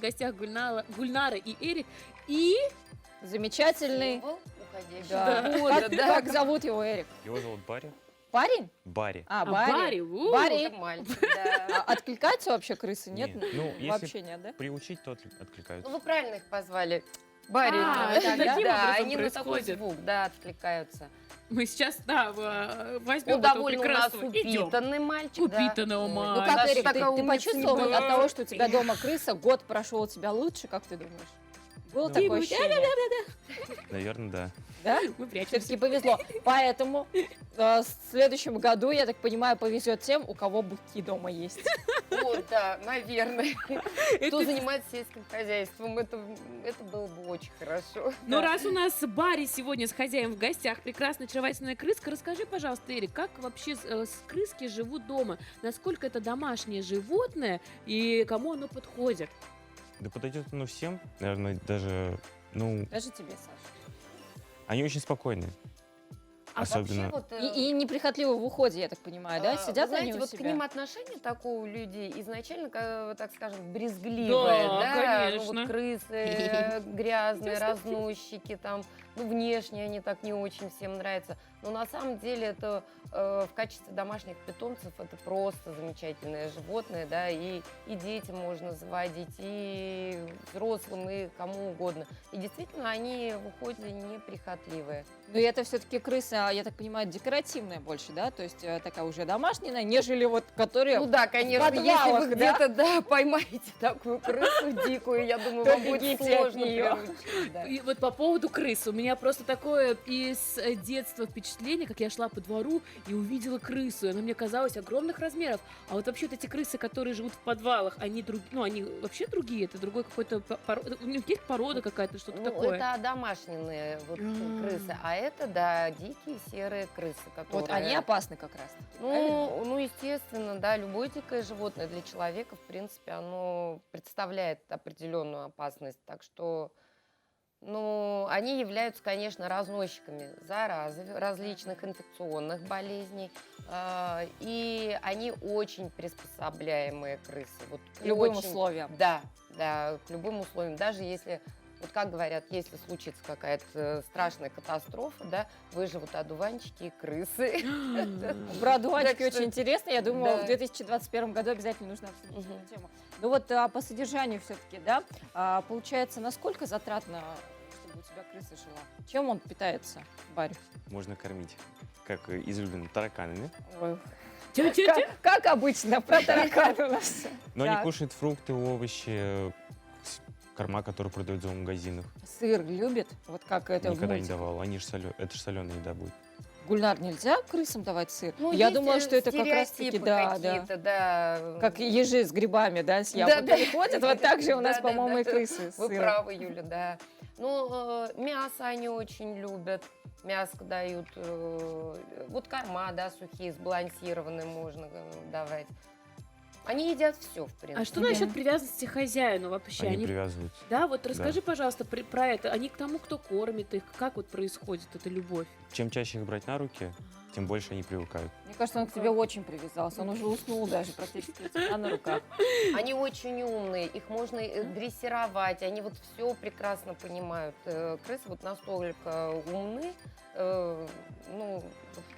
гостях Гульнара и Эрик. И Замечательный. Символ уходящего Да. года, да. Как зовут его, Эрик? Его зовут Барри. Парень? Барри. Барри. Барри. Это мальчик, да. Откликаются вообще крысы? Нет? Ну, если Вообще нет, да? приучить, то Ну, откликаются. вы правильно их позвали. Барри. А, это таким да, образом они на такой происходит. звук, да, откликаются. мы сейчас, да, возьмем Он довольно у нас прекрасного. Идем. упитанный мальчик, да. Упитанного Ну мальчика. как, Наша Эрик, такая ты умница почувствовал не вот от была. того, что у тебя дома крыса, год прошел у тебя лучше, как ты думаешь? Было Ну, такое ощущение? Наверное, да. Да? Мы прячемся. Все-таки повезло. Поэтому в следующем году, я так понимаю, повезет тем, у кого быки дома есть. Вот, да, наверное. Кто занимается сельским хозяйством, это было бы очень хорошо. Ну, Да. раз у нас Барри сегодня с хозяином в гостях, прекрасная очаровательная крыска, расскажи, пожалуйста, Эрик, как вообще крыски живут дома? Насколько это домашнее животное и кому оно подходит? Да подойдет оно всем, наверное, даже, ну, Даже тебе, Саша. они очень спокойные. А Особенно. вообще вот, И неприхотливо в уходе, я так понимаю, да? Сидят вы они знаете, у вот себя? к ним отношение такое у людей изначально, так скажем, брезгливое, Да, да? Ну, конечно. вот крысы грязные, разносчики, там, ну, внешне они так не очень всем нравятся. Но на самом деле это в качестве домашних питомцев это просто замечательное животное, да, и детям можно заводить, и взрослым, и кому угодно. И действительно, они в уходе неприхотливые. Ну, и это все-таки крыса, я так понимаю, декоративная больше, да? То есть такая уже домашняя, нежели вот, которая... Ну да, конечно, если подвалах, вы да? где-то, да, поймаете такую крысу дикую, я думаю, То вам будет бегите от сложно неё. приручить, да. И вот по поводу крыс. У меня просто такое из детства впечатление, как я шла по двору и увидела крысу. И она мне казалась огромных размеров. А вот вообще вот эти крысы, которые живут в подвалах, они ну, они вообще другие? Это другой какой-то порода? У них есть порода какая-то, что-то Ну, такое? это домашние вот М. крысы, а это, да, дикие серые крысы, которые... Вот они опасны как раз. правильно? Ну, естественно, да, любое дикое животное для человека, в принципе, оно представляет определенную опасность. Так что, ну, они являются, конечно, разносчиками заразы, различных инфекционных болезней. И они очень приспособляемые крысы. Вот К любым очень- условиям. Да, да, к любым условиям. Даже если, вот как говорят, если случится какая-то страшная катастрофа, да, выживут одуванчики и крысы. Про одуванчики Так что- очень интересно. Я думаю, Да. в 2021 году обязательно нужно обсудить Мгм. эту тему. Ну вот по содержанию все-таки, да, получается, насколько затратно, чтобы у тебя крыса жила? Чем он питается, Барри? Можно кормить, как излюбленными тараканами. Ой, Тя-тя-тя. как обычно, про тараканы у нас всё. Но Так. они кушают фрукты, овощи, корма, которые продают в магазинах. Сыр любит? Вот как это в Никогда не мультиках. давал. Они же это же соленая еда будет. Гульнар, нельзя крысам давать сыр? Ну, Я есть, думала, что это как раз-таки, стереотипы да, да. какие-то, да. Как ежи с грибами, да, с Да, яблоками да. ходят, вот так же у нас, Да, да, по-моему, и да. крысы с Вы сыром. правы, Юля, да. Ну, мясо они очень любят. Мяско дают. Вот корма, да, сухие, сбалансированные можно давать. Они едят все, в принципе. А что насчет привязанности к хозяину вообще? Они привязываются. Да, вот расскажи, пожалуйста, про это. Они к тому, кто кормит их, как вот происходит эта любовь? Чем чаще их брать на руки, тем больше они привыкают. Мне кажется, он к тебе очень привязался. Он уже уснул даже практически у тебя на руках. Они очень умные, их можно дрессировать, они вот все прекрасно понимают. Крысы вот настолько умны, ну...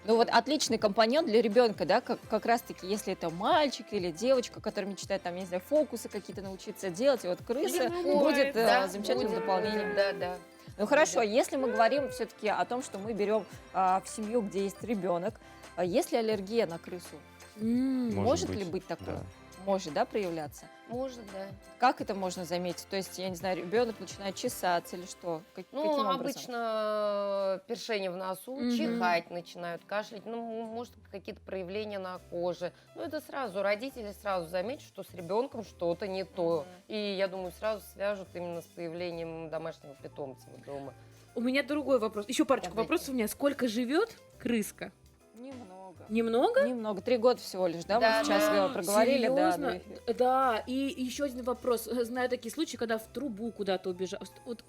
Ну вот отличный компаньон для ребенка, да, как раз-таки, если это мальчик или девочка, который мечтает, там, я не знаю, фокусы какие-то научиться делать, и вот крыса Легко, будет да, замечательным будет, дополнением. Да, да. Ну хорошо, если мы говорим все-таки о том, что мы берем в семью, где есть ребенок, есть ли аллергия на крысу? Может ли быть такое? Да. Может, да, проявляться? Может, да. Как это можно заметить? То есть, я не знаю, ребенок начинает чесаться или что? Ну, Каким образом? обычно першение в носу, Мгм. чихать начинают, кашлять, ну, может, какие-то проявления на коже. Ну, это сразу, родители сразу заметят, что с ребенком что-то не то. И, я думаю, сразу свяжут именно с появлением домашнего питомца дома. У меня другой вопрос. Еще парочку Давайте. вопросов у меня. Сколько живет крыска? Немного. Немного? Немного. 3 года всего лишь, да? Да, Мы сейчас да. проговорили, да. Серьезно? до эфира. Да, и еще один вопрос. Знаю такие случаи, когда в трубу куда-то убежал. Вот,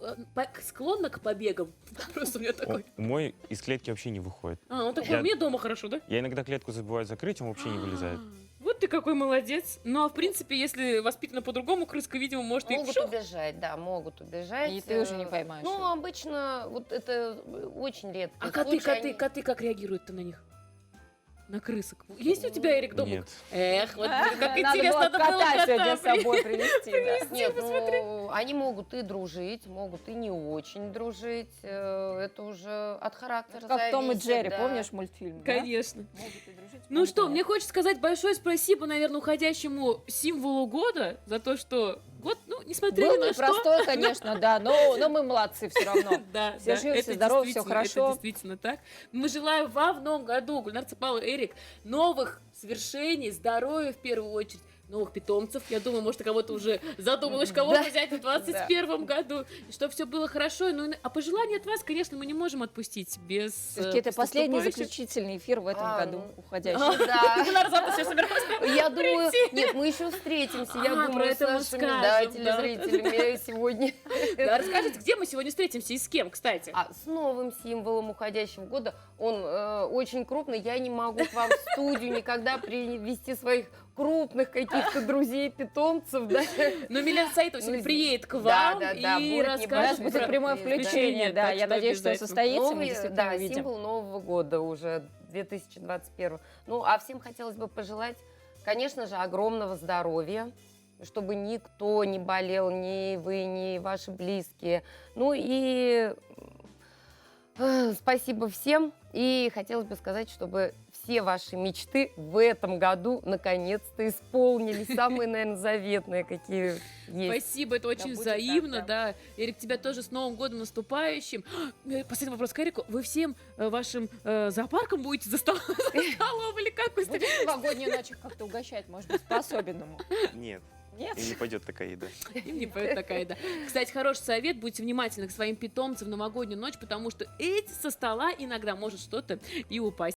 склонна к побегам? Вопрос у меня такой. Мой из клетки вообще не выходит. Он такой, Я- мне дома хорошо, да? Я иногда клетку забываю закрыть, он вообще не вылезает. Вот ты какой молодец. Ну, а в принципе, если воспитана по-другому, крыска, видимо, может и Могут вшух. убежать, да, могут убежать. И ты уже не поймаешь Ну, их. обычно вот это очень редко. А коты как реагируют-то на них? На крысок. Есть у тебя, Эрик, дома? Нет. Эх, вот как Надо интересно, было надо было кота сегодня кота с собой привезти. да. Нет, ну, они могут и дружить, могут и не очень дружить. Это уже от характера Как Том и зависит, Джерри, да. помнишь мультфильм? да? Конечно. Могут и дружить, Ну могут что, и нет. мне хочется сказать большое спасибо, наверное, уходящему символу года за то, что год, ну, несмотря Был ни на что... непростой, конечно, да, но мы молодцы все равно. Да, Все живы, это все здоровы, все действительно- хорошо. Это действительно так. Мы желаем вам в новом году, Гульнар Цапалова, Эрик, новых свершений, здоровья в первую очередь, новых питомцев. Я думаю, может, кого-то уже задумалась, кого Да. взять в 2021 году, и чтобы все было хорошо. Ну, а пожелания от вас, конечно, мы не можем отпустить без Все-таки это последний наступающих. заключительный эфир в этом году, ну. уходящий. Да. Гульнар завтра все собиралась. Я думаю, нет, мы еще встретимся, я А, про думаю, с это мы нашими скажем, да, да. телезрителями сегодня. Да, расскажите, где мы сегодня встретимся и с кем, кстати? А с новым символом уходящего года, он очень крупный, я не могу к вам в студию никогда привести своих крупных каких-то друзей, питомцев, да. Но Милена Саитова сегодня Ну, приедет к да, вам да, да, и будет У расскажет нас небольшой будет про прямое сюрприз, да. включение, да, Так я что надеюсь, что обязательно. состоится, мы Новый, действительно да, увидим. символ Нового года уже 2021. Ну, а всем хотелось бы пожелать, конечно же, огромного здоровья, чтобы никто не болел, ни вы, ни ваши близкие. Ну и спасибо всем. И хотелось бы сказать, чтобы все ваши мечты в этом году наконец-то исполнились. Самые, наверное, заветные, какие есть. Спасибо, это очень будет так, взаимно, да. да. Эрик, тебя тоже с Новым годом наступающим. Последний вопрос к Эрику. Вы всем вашим зоопарком будете за столом или как? вы Будешь новогоднюю ночь их как-то угощать, может быть, по-особенному? Нет, Нет? им не пойдет такая еда. Им не поет такая, да. Кстати, хороший совет, будьте внимательны к своим питомцам в новогоднюю ночь, потому что эти со стола иногда может что-то и упасть.